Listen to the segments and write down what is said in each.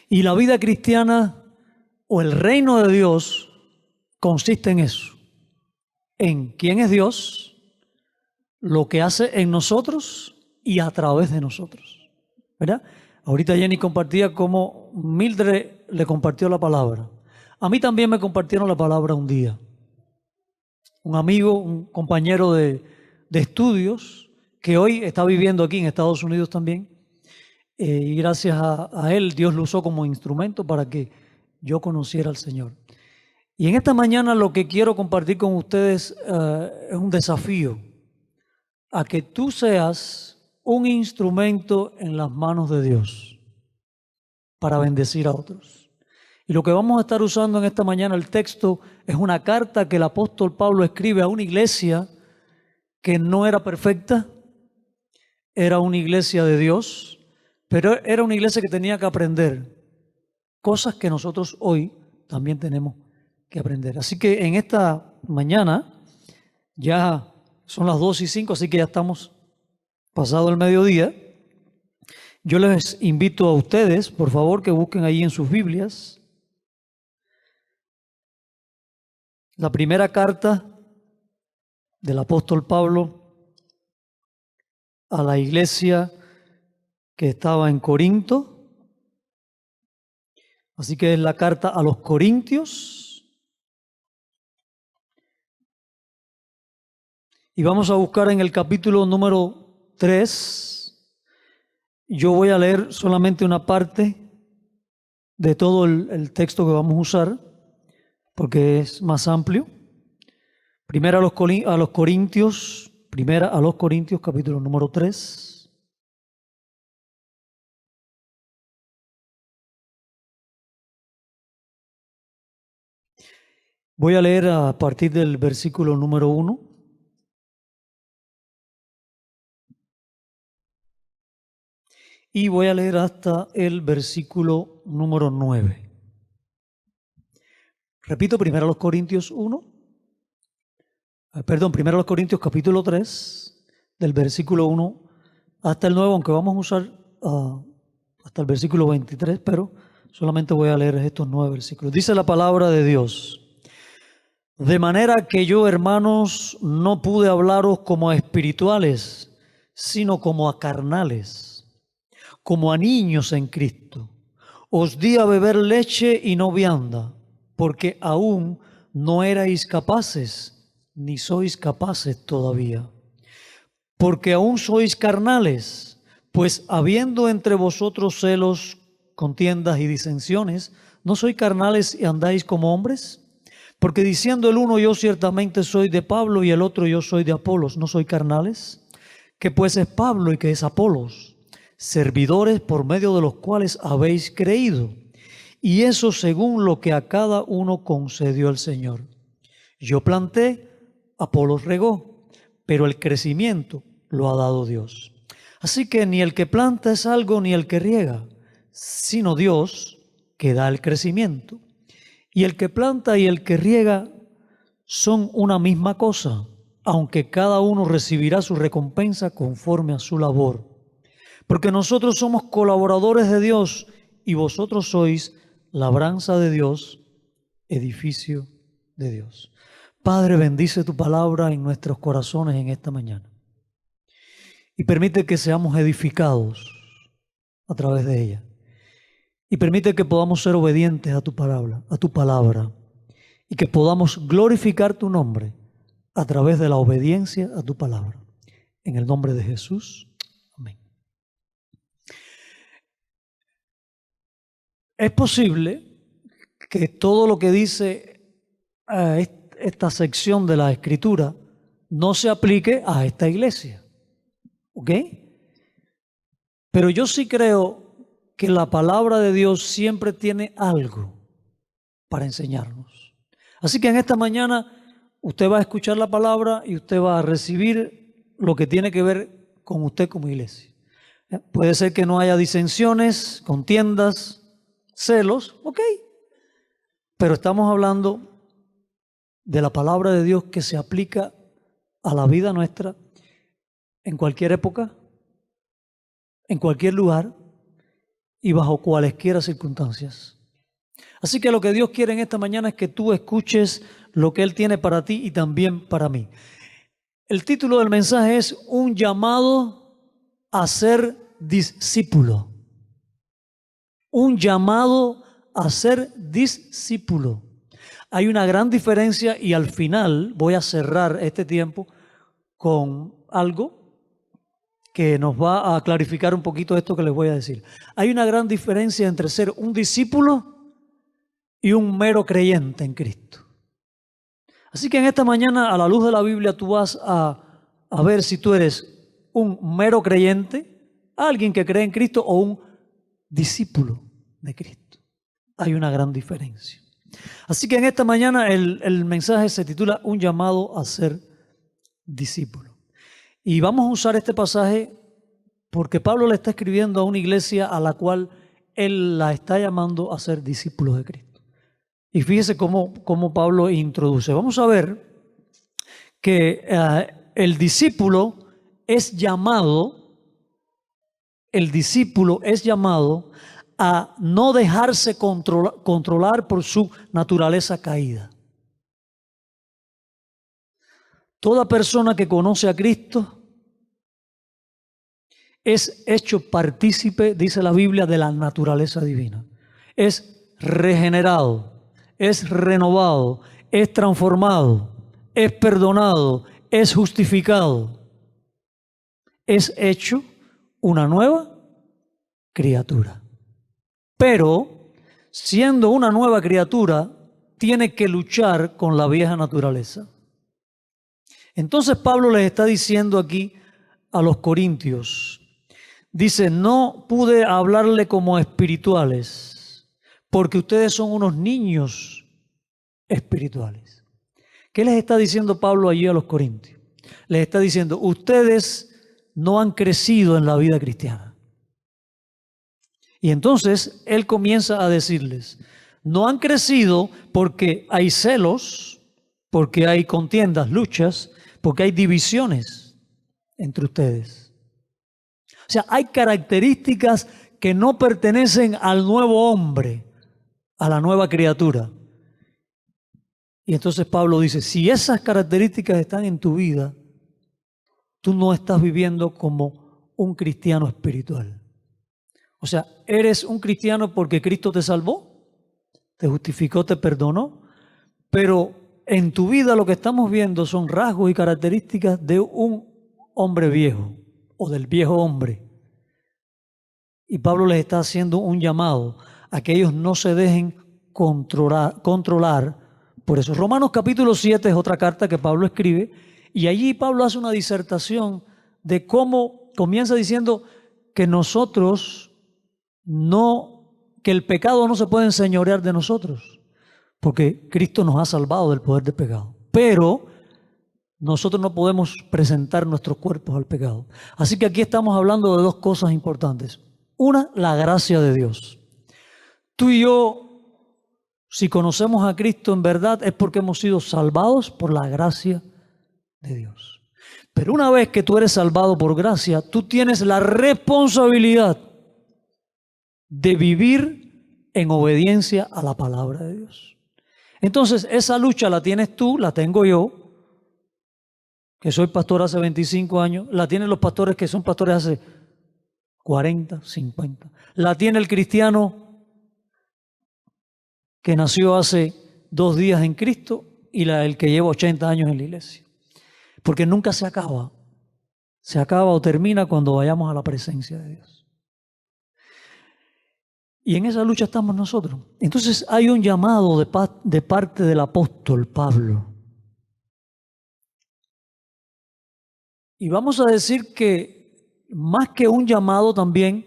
Y la vida cristiana o el reino de Dios consiste en eso, en quién es Dios, lo que hace en nosotros y a través de nosotros, ¿verdad? Ahorita Jenny compartía cómo Mildred le compartió la palabra. A mí también me compartieron la palabra un día. Un amigo, un compañero de estudios, que hoy está viviendo aquí en Estados Unidos también, y gracias a él Dios lo usó como instrumento para que yo conociera al Señor. Y en esta mañana lo que quiero compartir con ustedes es un desafío a que tú seas un instrumento en las manos de Dios para bendecir a otros. Y lo que vamos a estar usando en esta mañana, el texto, es una carta que el apóstol Pablo escribe a una iglesia que no era perfecta, era una iglesia de Dios, pero era una iglesia que tenía que aprender cosas que nosotros hoy también tenemos que aprender. Así que en esta mañana, ya son las 2:05, así que ya estamos pasado el mediodía. Yo les invito a ustedes, por favor, que busquen ahí en sus Biblias la primera carta del apóstol Pablo a la iglesia que estaba en Corinto. Así que es la carta a los Corintios. Y vamos a buscar en el capítulo número 3. Yo voy a leer solamente una parte de todo el texto que vamos a usar, porque es más amplio. Primera a los Corintios, capítulo número 3. Voy a leer a partir del versículo número 1. Y voy a leer hasta el versículo número 9. Repito, primero a los Corintios 1 capítulo 3, del versículo 1 hasta el 9, aunque vamos a usar hasta el versículo 23, pero solamente voy a leer estos 9 versículos. Dice la palabra de Dios: de manera que yo, hermanos, no pude hablaros como a espirituales, sino como a carnales, como a niños en Cristo. Os di a beber leche y no vianda, porque aún no erais capaces, ni sois capaces todavía. Porque aún sois carnales, pues habiendo entre vosotros celos, contiendas y disensiones, ¿no sois carnales y andáis como hombres? Porque diciendo el uno, yo ciertamente soy de Pablo, y el otro, yo soy de Apolos, ¿no soy carnales? Que pues es Pablo y que es Apolos, servidores por medio de los cuales habéis creído, y eso según lo que a cada uno concedió el Señor. Yo planté, Apolos regó, pero el crecimiento lo ha dado Dios. Así que ni el que planta es algo, ni el que riega, sino Dios que da el crecimiento. Y el que planta y el que riega son una misma cosa, aunque cada uno recibirá su recompensa conforme a su labor. Porque nosotros somos colaboradores de Dios y vosotros sois labranza de Dios, edificio de Dios. Padre, bendice tu palabra en nuestros corazones en esta mañana y permite que seamos edificados a través de ella. Y permite que podamos ser obedientes a tu palabra, y que podamos glorificar tu nombre a través de la obediencia a tu palabra. En el nombre de Jesús, amén. Es posible que todo lo que dice esta sección de la Escritura no se aplique a esta iglesia, ¿ok? Pero yo sí creo que la palabra de Dios siempre tiene algo para enseñarnos. Así que en esta mañana usted va a escuchar la palabra y usted va a recibir lo que tiene que ver con usted como iglesia. Puede ser que no haya disensiones, contiendas, celos, ok. Pero estamos hablando de la palabra de Dios que se aplica a la vida nuestra en cualquier época, en cualquier lugar y bajo cualesquiera circunstancias. Así que lo que Dios quiere en esta mañana es que tú escuches lo que Él tiene para ti y también para mí. El título del mensaje es Un llamado a ser discípulo. Un llamado a ser discípulo. Hay una gran diferencia y al final voy a cerrar este tiempo con algo que nos va a clarificar un poquito esto que les voy a decir. Hay una gran diferencia entre ser un discípulo y un mero creyente en Cristo. Así que en esta mañana, a la luz de la Biblia, tú vas a ver si tú eres un mero creyente, alguien que cree en Cristo, o un discípulo de Cristo. Hay una gran diferencia. Así que en esta mañana el mensaje se titula Un llamado a ser discípulo. Y vamos a usar este pasaje porque Pablo le está escribiendo a una iglesia a la cual él la está llamando a ser discípulos de Cristo. Y fíjese cómo Pablo introduce. Vamos a ver que el discípulo es llamado a no dejarse controlar por su naturaleza caída. Toda persona que conoce a Cristo es hecho partícipe, dice la Biblia, de la naturaleza divina. Es regenerado, es renovado, es transformado, es perdonado, es justificado. Es hecho una nueva criatura. Pero, siendo una nueva criatura, tiene que luchar con la vieja naturaleza. Entonces Pablo les está diciendo aquí a los corintios, dice, no pude hablarle como espirituales, porque ustedes son unos niños espirituales. ¿Qué les está diciendo Pablo allí a los corintios? Les está diciendo, ustedes no han crecido en la vida cristiana. Y entonces él comienza a decirles, no han crecido porque hay celos, porque hay contiendas, luchas, porque hay divisiones entre ustedes. O sea, hay características que no pertenecen al nuevo hombre, a la nueva criatura. Y entonces Pablo dice, si esas características están en tu vida, tú no estás viviendo como un cristiano espiritual. O sea, eres un cristiano porque Cristo te salvó, te justificó, te perdonó, pero en tu vida lo que estamos viendo son rasgos y características de un hombre viejo o del viejo hombre. Y Pablo les está haciendo un llamado a que ellos no se dejen controlar por eso. Romanos capítulo 7 es otra carta que Pablo escribe y allí Pablo hace una disertación de cómo comienza diciendo que que el pecado no se puede enseñorear de nosotros, porque Cristo nos ha salvado del poder del pecado. Pero nosotros no podemos presentar nuestros cuerpos al pecado. Así que aquí estamos hablando de dos cosas importantes. Una, la gracia de Dios. Tú y yo, si conocemos a Cristo en verdad, es porque hemos sido salvados por la gracia de Dios. Pero una vez que tú eres salvado por gracia, tú tienes la responsabilidad de vivir en obediencia a la palabra de Dios. Entonces, esa lucha la tienes tú, la tengo yo, que soy pastor hace 25 años, la tienen los pastores que son pastores hace 40, 50. La tiene el cristiano que nació hace 2 días en Cristo y el que lleva 80 años en la iglesia. Porque nunca se acaba. Se acaba o termina cuando vayamos a la presencia de Dios. Y en esa lucha estamos nosotros. Entonces hay un llamado de parte del apóstol Pablo. Y vamos a decir que más que un llamado también,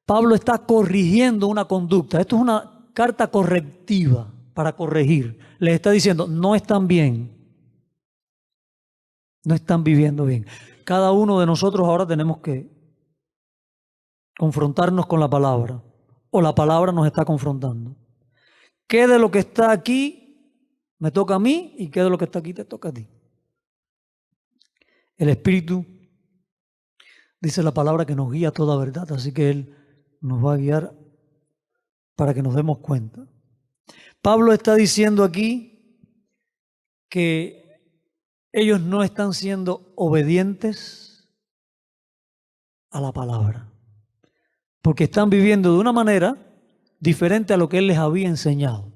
Pablo está corrigiendo una conducta. Esto es una carta correctiva para corregir. Les está diciendo, no están bien. No están viviendo bien. Cada uno de nosotros ahora tenemos que confrontarnos con la palabra, o la palabra nos está confrontando. ¿Qué de lo que está aquí me toca a mí y qué de lo que está aquí te toca a ti? El Espíritu dice la palabra que nos guía a toda verdad, así que Él nos va a guiar para que nos demos cuenta. Pablo está diciendo aquí que ellos no están siendo obedientes a la palabra, porque están viviendo de una manera diferente a lo que él les había enseñado.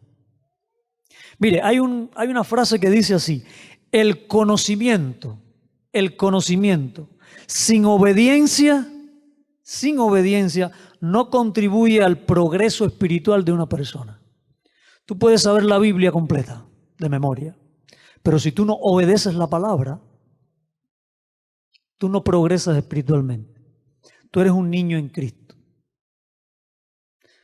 Mire, hay una frase que dice así: el conocimiento sin obediencia no contribuye al progreso espiritual de una persona. Tú puedes saber la Biblia completa de memoria, pero si tú no obedeces la palabra, tú no progresas espiritualmente. Tú eres un niño en Cristo.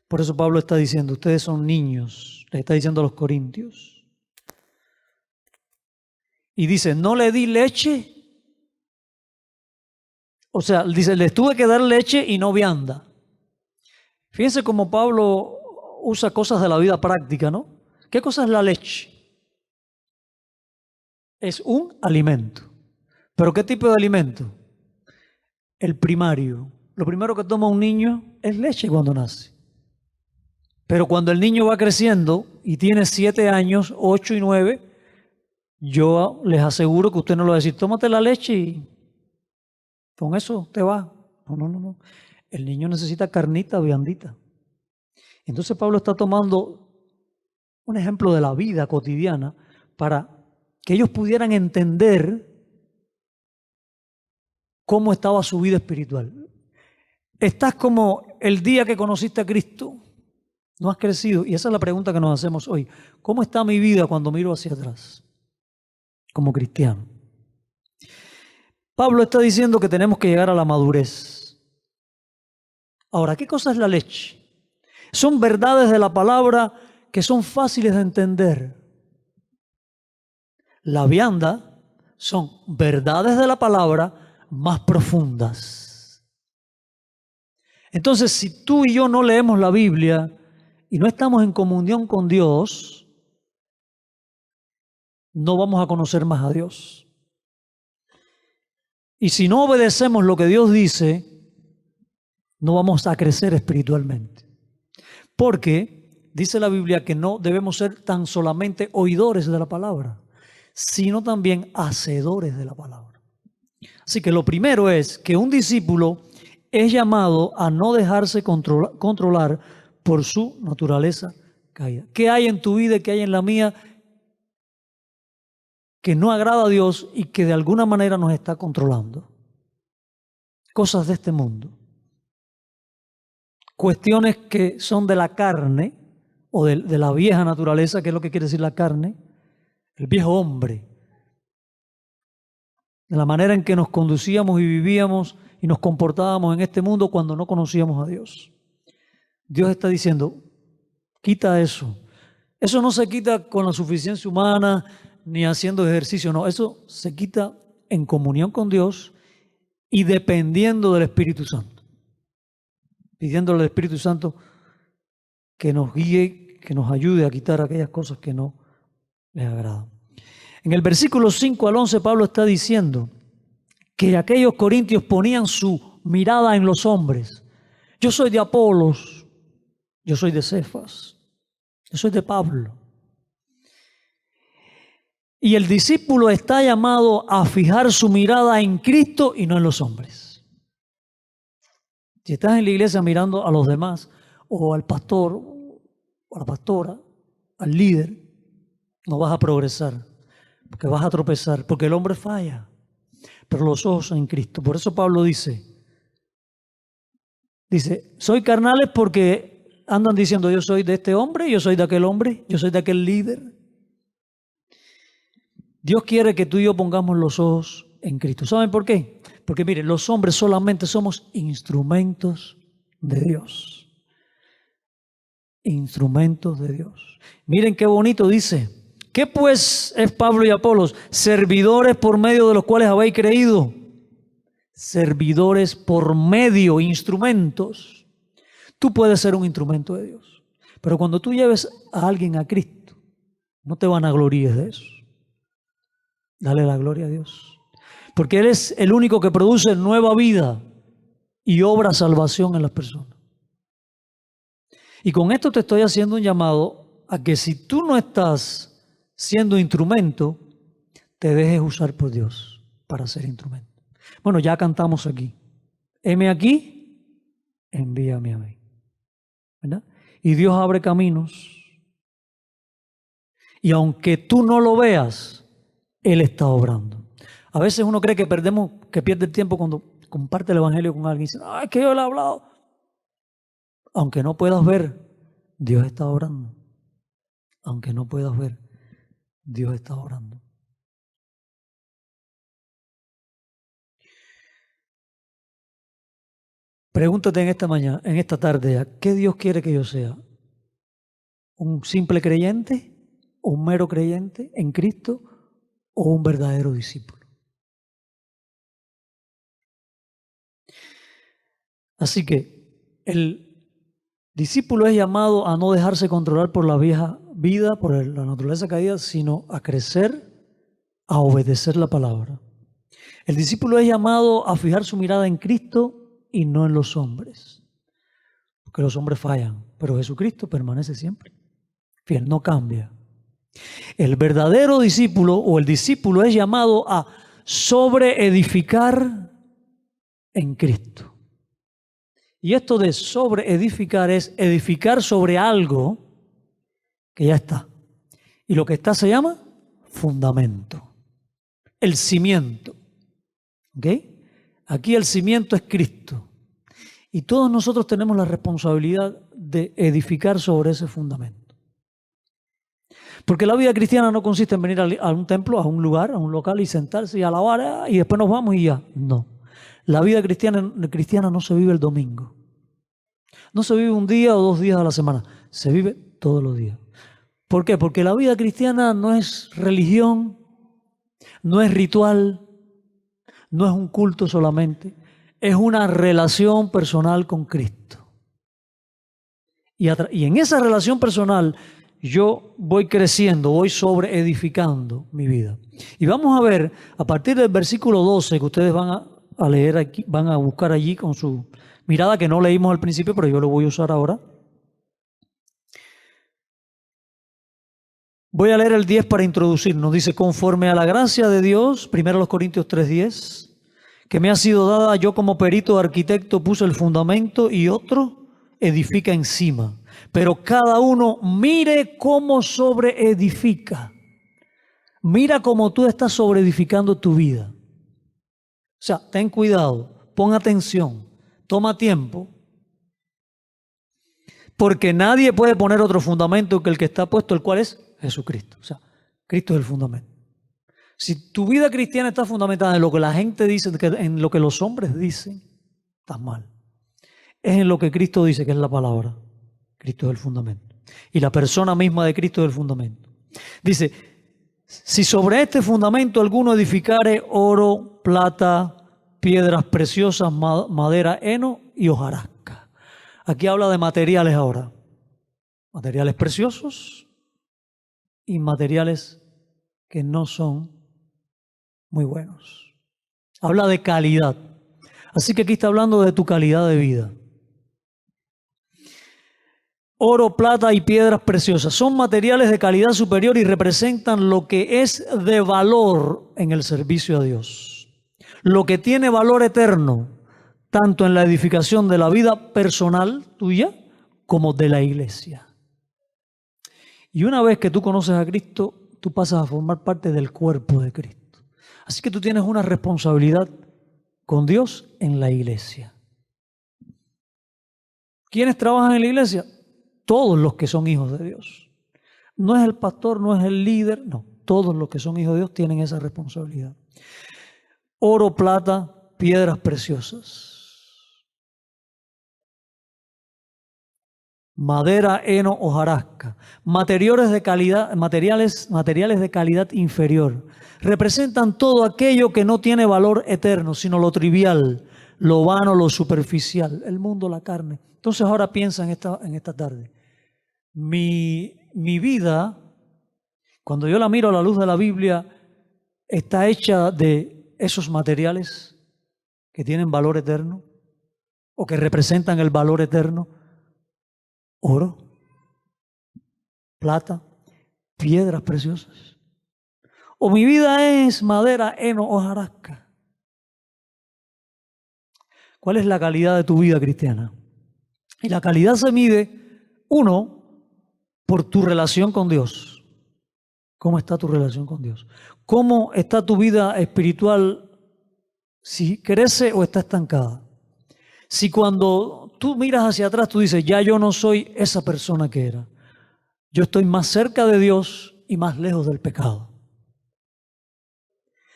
Por eso Pablo está diciendo, ustedes son niños, le está diciendo a los corintios. Y dice, no le di leche. O sea, dice, les tuve que dar leche y no vianda. Fíjense cómo Pablo usa cosas de la vida práctica, ¿no? ¿Qué cosa es la leche? Es un alimento. ¿Pero qué tipo de alimento? El primario. Lo primero que toma un niño es leche cuando nace. Pero cuando el niño va creciendo y tiene 7 años, 8 y 9, yo les aseguro que usted no le va a decir, tómate la leche y con eso te va. No. El niño necesita carnita viandita. Entonces Pablo está tomando un ejemplo de la vida cotidiana para que ellos pudieran entender cómo estaba su vida espiritual. Estás como el día que conociste a Cristo, no has crecido. Y esa es la pregunta que nos hacemos hoy. ¿Cómo está mi vida cuando miro hacia atrás como cristiano? Pablo está diciendo que tenemos que llegar a la madurez. Ahora, ¿qué cosa es la leche? Son verdades de la palabra que son fáciles de entender. La vianda son verdades de la palabra más profundas. Entonces, si tú y yo no leemos la Biblia y no estamos en comunión con Dios, no vamos a conocer más a Dios. Y si no obedecemos lo que Dios dice, no vamos a crecer espiritualmente. Porque dice la Biblia que no debemos ser tan solamente oidores de la palabra, sino también hacedores de la palabra. Así que lo primero es que un discípulo es llamado a no dejarse controlar por su naturaleza caída. ¿Qué hay en tu vida y qué hay en la mía que no agrada a Dios y que de alguna manera nos está controlando? Cosas de este mundo. Cuestiones que son de la carne o de la vieja naturaleza, que es lo que quiere decir la carne, el viejo hombre. De la manera en que nos conducíamos y vivíamos y nos comportábamos en este mundo cuando no conocíamos a Dios. Dios está diciendo, quita eso. Eso no se quita con la suficiencia humana ni haciendo ejercicio, no. Eso se quita en comunión con Dios y dependiendo del Espíritu Santo. Pidiéndole al Espíritu Santo que nos guíe, que nos ayude a quitar aquellas cosas que no les agradan. En el versículo 5 al 11 Pablo está diciendo que aquellos corintios ponían su mirada en los hombres. Yo soy de Apolos, yo soy de Cefas, yo soy de Pablo. Y el discípulo está llamado a fijar su mirada en Cristo y no en los hombres. Si estás en la iglesia mirando a los demás, o al pastor, o a la pastora, al líder, no vas a progresar, porque vas a tropezar, porque el hombre falla, pero los ojos son en Cristo. Por eso Pablo dice, soy carnales porque andan diciendo yo soy de este hombre, yo soy de aquel hombre, yo soy de aquel líder. Dios quiere que tú y yo pongamos los ojos en Cristo. ¿Saben por qué? Porque miren, los hombres solamente somos instrumentos de Dios. Instrumentos de Dios. Miren qué bonito dice. ¿Qué pues es Pablo y Apolos? Servidores por medio de los cuales habéis creído. Servidores por medio, instrumentos. Tú puedes ser un instrumento de Dios. Pero cuando tú lleves a alguien a Cristo, no te vanaglories de eso. Dale la gloria a Dios. Porque Él es el único que produce nueva vida y obra salvación en las personas. Y con esto te estoy haciendo un llamado a que si tú no estás siendo instrumento, te dejes usar por Dios para ser instrumento. Bueno, ya cantamos aquí. Heme aquí, envíame a mí. ¿Verdad? Y Dios abre caminos. Y aunque tú no lo veas, Él está obrando. A veces uno cree que pierde el tiempo cuando comparte el evangelio con alguien y dice, ¡ay, que yo le he hablado! Aunque no puedas ver, Dios está obrando. Aunque no puedas ver, Dios está obrando. Pregúntate en esta tarde, ¿qué Dios quiere que yo sea? ¿Un simple creyente? ¿Un mero creyente en Cristo? ¿O un verdadero discípulo? Así que el discípulo es llamado a no dejarse controlar por la vieja vida, por la naturaleza caída, sino a crecer, a obedecer la palabra. El discípulo es llamado a fijar su mirada en Cristo y no en los hombres. Porque los hombres fallan, pero Jesucristo permanece siempre fiel, no cambia. El verdadero discípulo o el discípulo es llamado a sobreedificar en Cristo. Y esto de sobreedificar es edificar sobre algo que ya está. Y lo que está se llama fundamento, el cimiento. ¿Ok? Aquí el cimiento es Cristo. Y todos nosotros tenemos la responsabilidad de edificar sobre ese fundamento. Porque la vida cristiana no consiste en venir a un templo, a un lugar, a un local y sentarse y alabar y después nos vamos y ya. No. La vida cristiana no se vive el domingo. No se vive un día o 2 días a la semana. Se vive todos los días. ¿Por qué? Porque la vida cristiana no es religión, no es ritual, no es un culto solamente. Es una relación personal con Cristo. Y en esa relación personal yo voy creciendo, voy sobreedificando mi vida. Y vamos a ver, a partir del versículo 12, que ustedes van a leer aquí, van a buscar allí con su mirada, que no leímos al principio, pero yo lo voy a usar ahora. Voy a leer el 10 para introducirnos. Dice, conforme a la gracia de Dios, 1 Corintios 3:10, que me ha sido dada, yo como perito arquitecto puse el fundamento y otro edifica encima. Pero cada uno mire cómo sobreedifica. Mira cómo tú estás sobreedificando tu vida. O sea, ten cuidado, pon atención, toma tiempo. Porque nadie puede poner otro fundamento que el que está puesto, el cual es Jesucristo. O sea, Cristo es el fundamento. Si tu vida cristiana está fundamentada en lo que la gente dice, en lo que los hombres dicen, estás mal. Es en lo que Cristo dice, que es la palabra. Cristo es el fundamento. Y la persona misma de Cristo es el fundamento. Dice, si sobre este fundamento alguno edificare oro, plata, piedras preciosas, madera, heno y hojarasca. Aquí habla de materiales ahora. Materiales preciosos y materiales que no son muy buenos. Habla de calidad. Así que aquí está hablando de tu calidad de vida. Oro, plata y piedras preciosas son materiales de calidad superior y representan lo que es de valor en el servicio a Dios. Lo que tiene valor eterno, tanto en la edificación de la vida personal tuya como de la iglesia. Y una vez que tú conoces a Cristo, tú pasas a formar parte del cuerpo de Cristo. Así que tú tienes una responsabilidad con Dios en la iglesia. ¿Quiénes trabajan en la iglesia? Todos los que son hijos de Dios. No es el pastor, no es el líder, no. Todos los que son hijos de Dios tienen esa responsabilidad. Oro, plata, piedras preciosas. Madera, heno, hojarasca. Materiales de calidad inferior. Representan todo aquello que no tiene valor eterno, sino lo trivial, lo vano, lo superficial, el mundo, la carne. Entonces ahora piensa en esta tarde. Mi vida, cuando yo la miro a la luz de la Biblia, está hecha de esos materiales que tienen valor eterno o que representan el valor eterno, oro, plata, piedras preciosas. O mi vida es madera, heno, hojarasca. ¿Cuál es la calidad de tu vida cristiana? Y la calidad se mide, uno, por tu relación con Dios. ¿Cómo está tu relación con Dios? ¿Cómo está tu vida espiritual? Si crece o está estancada. Si cuando tú miras hacia atrás tú dices, ya yo no soy esa persona que era. Yo estoy más cerca de Dios y más lejos del pecado.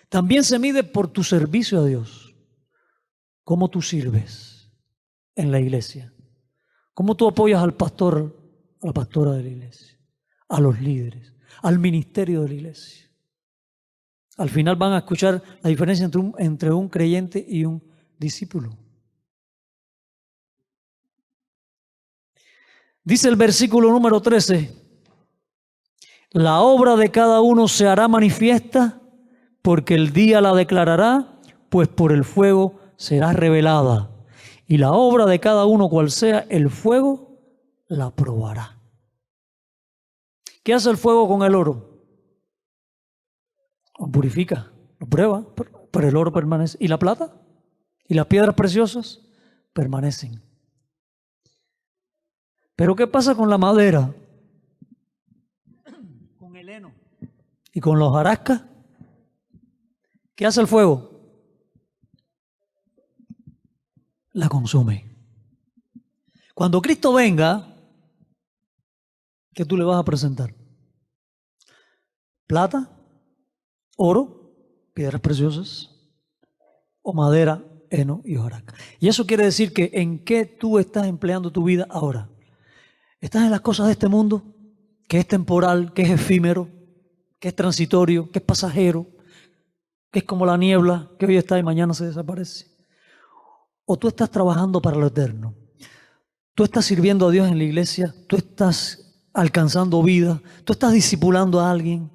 También se mide por tu servicio a Dios. ¿Cómo tú sirves en la iglesia? ¿Cómo tú apoyas al pastor, a la pastora de la iglesia, a los líderes, al ministerio de la iglesia? Al final van a escuchar la diferencia entre un creyente y un discípulo. Dice el versículo número 13, la obra de cada uno se hará manifiesta, porque el día la declarará, pues por el fuego será revelada. Y la obra de cada uno, cual sea, el fuego la probará. ¿Qué hace el fuego con el oro? Lo purifica, lo prueba, pero el oro permanece. ¿Y la plata? ¿Y las piedras preciosas? Permanecen. Pero ¿qué pasa con la madera? Con el heno y con los hojarascas. ¿Qué hace el fuego? La consume. Cuando Cristo venga, ¿qué tú le vas a presentar? ¿Plata? ¿Oro? ¿Piedras preciosas? ¿O madera, heno y hojarasca? Y eso quiere decir que ¿en qué tú estás empleando tu vida ahora? ¿Estás en las cosas de este mundo? Que es temporal, que es efímero, que es transitorio, que es pasajero, que es como la niebla, que hoy está y mañana se desaparece. ¿O tú estás trabajando para lo eterno? ¿Tú estás sirviendo a Dios en la iglesia? ¿Tú estás alcanzando vida? ¿Tú estás discipulando a alguien?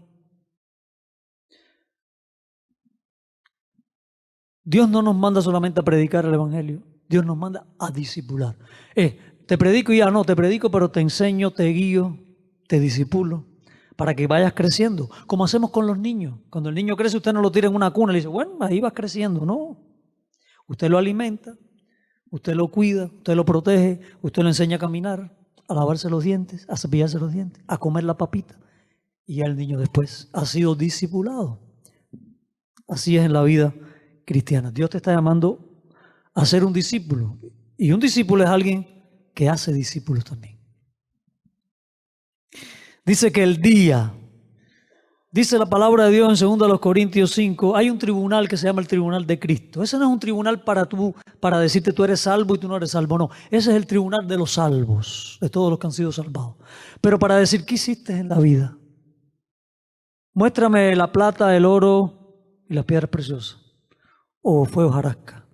Dios no nos manda solamente a predicar el evangelio. Dios nos manda a discipular. Te predico y ya no, te predico, pero te enseño, te guío, te discipulo, para que vayas creciendo. Como hacemos con los niños. Cuando el niño crece, usted no lo tira en una cuna y le dice, bueno, ahí vas creciendo. No. Usted lo alimenta, usted lo cuida, usted lo protege, usted lo enseña a caminar, a lavarse los dientes, a cepillarse los dientes, a comer la papita. Y ya el niño después ha sido discipulado. Así es en la vida cristiana. Dios te está llamando a ser un discípulo. Y un discípulo es alguien que hace discípulos también. Dice que el día, dice la palabra de Dios en 2 Corintios 5, hay un tribunal que se llama el tribunal de Cristo. Ese no es un tribunal para decirte tú eres salvo y tú no eres salvo, no. Ese es el tribunal de los salvos, de todos los que han sido salvados. Pero para decir, ¿qué hiciste en la vida? Muéstrame la plata, el oro y las piedras preciosas. ¿O fue hojarasca?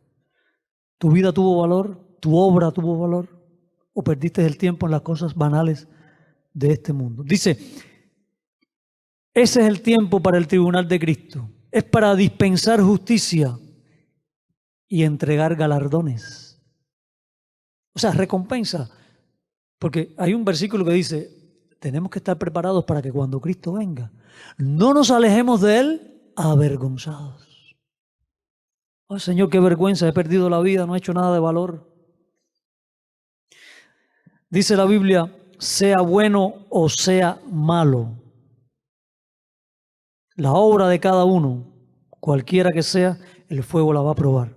¿Tu vida tuvo valor? ¿Tu obra tuvo valor? ¿O perdiste el tiempo en las cosas banales de este mundo? Dice, ese es el tiempo para el tribunal de Cristo. Es para dispensar justicia y entregar galardones. O sea, recompensa. Porque hay un versículo que dice, tenemos que estar preparados para que cuando Cristo venga, no nos alejemos de Él avergonzados. Oh, Señor, qué vergüenza, he perdido la vida, no he hecho nada de valor. Dice la Biblia, sea bueno o sea malo, la obra de cada uno, cualquiera que sea, el fuego la va a probar.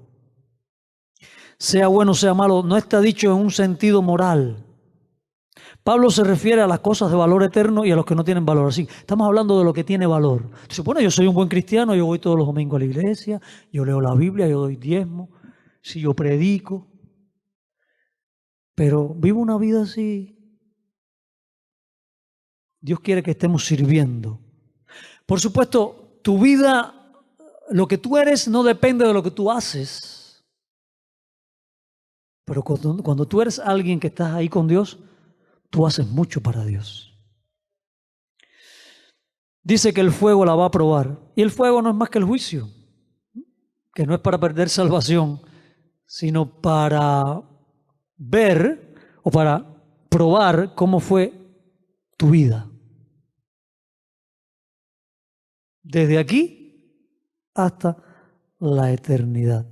Sea bueno o sea malo, no está dicho en un sentido moral. Pablo se refiere a las cosas de valor eterno y a los que no tienen valor. Así, estamos hablando de lo que tiene valor. Dice, bueno, yo soy un buen cristiano, yo voy todos los domingos a la iglesia, yo leo la Biblia, yo doy diezmo, si yo predico, pero vivo una vida así. Dios quiere que estemos sirviendo. Por supuesto, tu vida, lo que tú eres no depende de lo que tú haces. Pero cuando tú eres alguien que estás ahí con Dios, tú haces mucho para Dios. Dice que el fuego la va a probar. Y el fuego no es más que el juicio, que no es para perder salvación, sino para ver o para probar cómo fue tu vida. Desde aquí hasta la eternidad.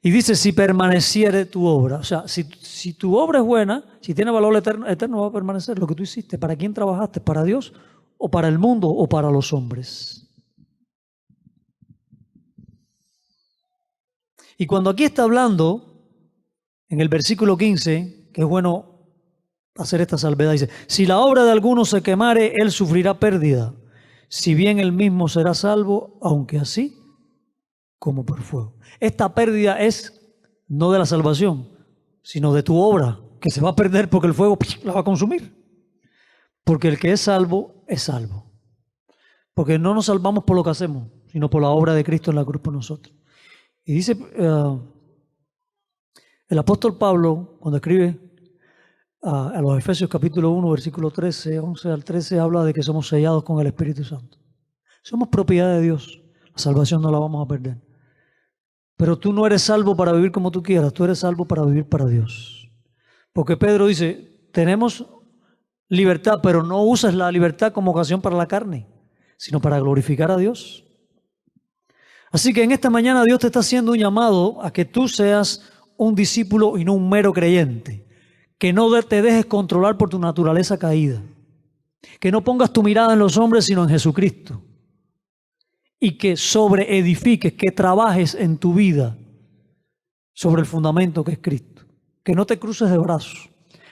Y dice, si permaneciere tu obra. O sea, si tu obra es buena, si tiene valor eterno va a permanecer lo que tú hiciste. ¿Para quién trabajaste? ¿Para Dios o para el mundo o para los hombres? Y cuando aquí está hablando, en el versículo 15, que es bueno hacer esta salvedad, dice, si la obra de alguno se quemare, él sufrirá pérdida, si bien él mismo será salvo, aunque así como por fuego. Esta pérdida es no de la salvación, sino de tu obra, que se va a perder porque el fuego la va a consumir. Porque el que es salvo, es salvo. Porque no nos salvamos por lo que hacemos, sino por la obra de Cristo en la cruz por nosotros. Y dice el apóstol Pablo, cuando escribe a los Efesios capítulo 1, versículo 13, 11 al 13, habla de que somos sellados con el Espíritu Santo. Somos propiedad de Dios. La salvación no la vamos a perder. Pero tú no eres salvo para vivir como tú quieras, tú eres salvo para vivir para Dios. Porque Pedro dice, tenemos libertad, pero no uses la libertad como ocasión para la carne, sino para glorificar a Dios. Así que en esta mañana Dios te está haciendo un llamado a que tú seas un discípulo y no un mero creyente. Que no te dejes controlar por tu naturaleza caída. Que no pongas tu mirada en los hombres, sino en Jesucristo. Y que sobreedifiques, que trabajes en tu vida sobre el fundamento que es Cristo. Que no te cruces de brazos,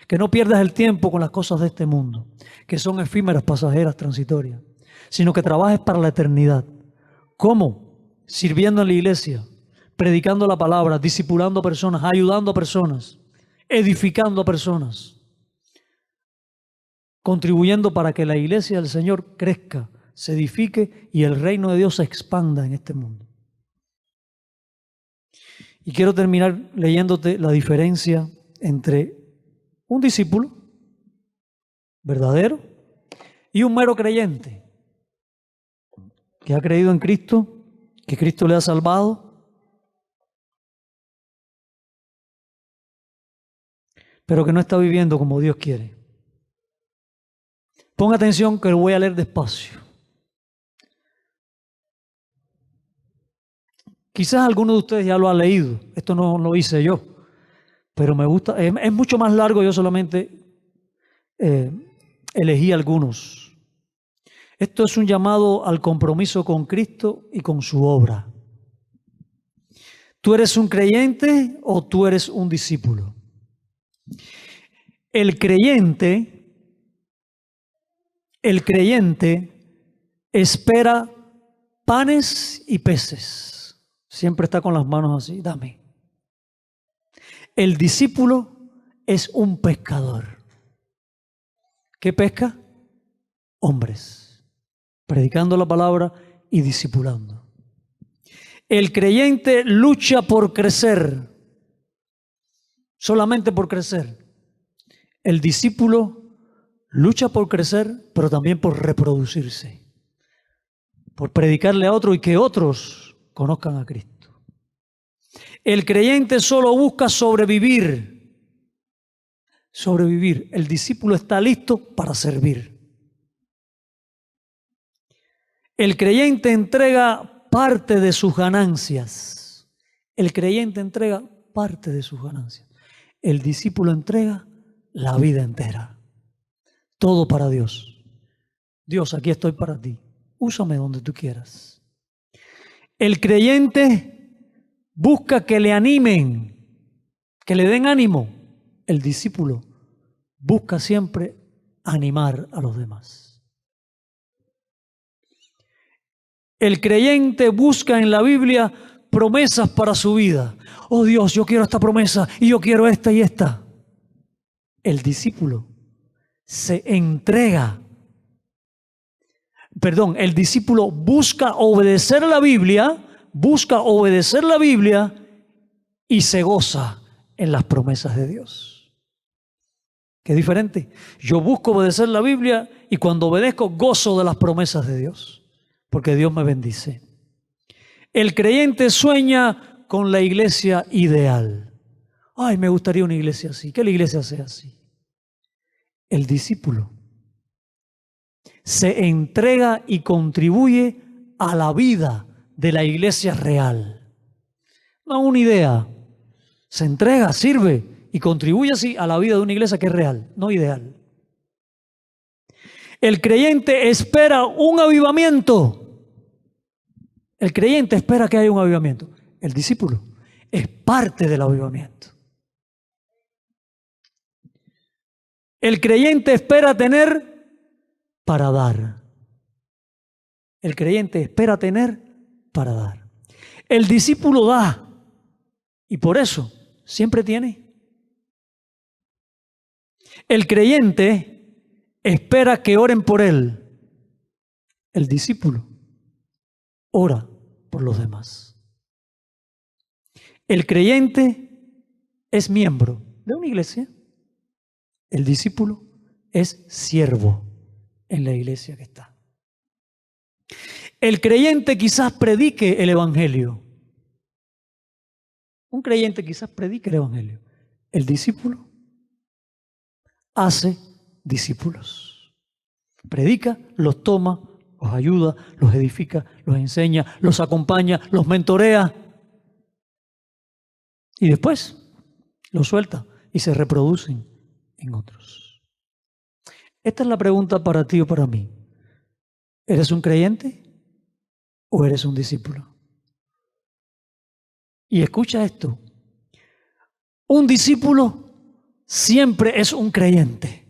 que no pierdas el tiempo con las cosas de este mundo, que son efímeras, pasajeras, transitorias, sino que trabajes para la eternidad. ¿Cómo? Sirviendo en la iglesia, predicando la palabra, discipulando personas, ayudando a personas, edificando a personas, contribuyendo para que la iglesia del Señor crezca, se edifique y el reino de Dios se expanda en este mundo. Y quiero terminar leyéndote la diferencia entre un discípulo verdadero y un mero creyente que ha creído en Cristo, que Cristo le ha salvado, pero que no está viviendo como Dios quiere. Ponga atención que lo voy a leer despacio. Quizás alguno de ustedes ya lo ha leído, esto no lo hice yo, pero me gusta, es mucho más largo, yo solamente elegí algunos. Esto es un llamado al compromiso con Cristo y con su obra. ¿Tú eres un creyente o tú eres un discípulo? El creyente espera panes y peces. Siempre está con las manos así, dame. El discípulo es un pescador. ¿Qué pesca? Hombres, predicando la palabra y discipulando. El creyente lucha por crecer, solamente por crecer. El discípulo lucha por crecer, pero también por reproducirse, por predicarle a otro y que otros conozcan a Cristo. El creyente solo busca sobrevivir. Sobrevivir. El discípulo está listo para servir. El creyente entrega parte de sus ganancias. El creyente entrega parte de sus ganancias. El discípulo entrega la vida entera. Todo para Dios. Dios, aquí estoy para ti. Úsame donde tú quieras. El creyente busca que le animen, que le den ánimo. El discípulo busca siempre animar a los demás. El creyente busca en la Biblia promesas para su vida. Oh Dios, yo quiero esta promesa y yo quiero esta y esta. El discípulo se entrega. El discípulo busca obedecer la Biblia y se goza en las promesas de Dios. Qué diferente. Yo busco obedecer la Biblia y cuando obedezco gozo de las promesas de Dios, porque Dios me bendice. El creyente sueña con la iglesia ideal. Ay, me gustaría una iglesia así, que la iglesia sea así. El discípulo se entrega y contribuye a la vida de la iglesia real. No una idea. Se entrega, sirve y contribuye así a la vida de una iglesia que es real, no ideal. El creyente espera un avivamiento. El creyente espera que haya un avivamiento. El discípulo es parte del avivamiento. El creyente espera tener para dar. El creyente espera tener para dar. El discípulo da y por eso siempre tiene. El creyente espera que oren por él. El discípulo ora por los demás. El creyente es miembro de una iglesia. El discípulo es siervo en la iglesia que está. El creyente quizás predique el evangelio. Un creyente quizás predique el evangelio. El discípulo hace discípulos. Predica, los toma, los ayuda, los edifica, los enseña, los acompaña, los mentorea. Y después los suelta y se reproducen en otros. Esta es la pregunta para ti o para mí. ¿Eres un creyente o eres un discípulo? Y escucha esto. Un discípulo siempre es un creyente,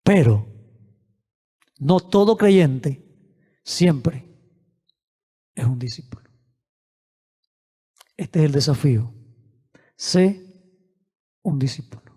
pero no todo creyente siempre es un discípulo. Este es el desafío. Sé un discípulo.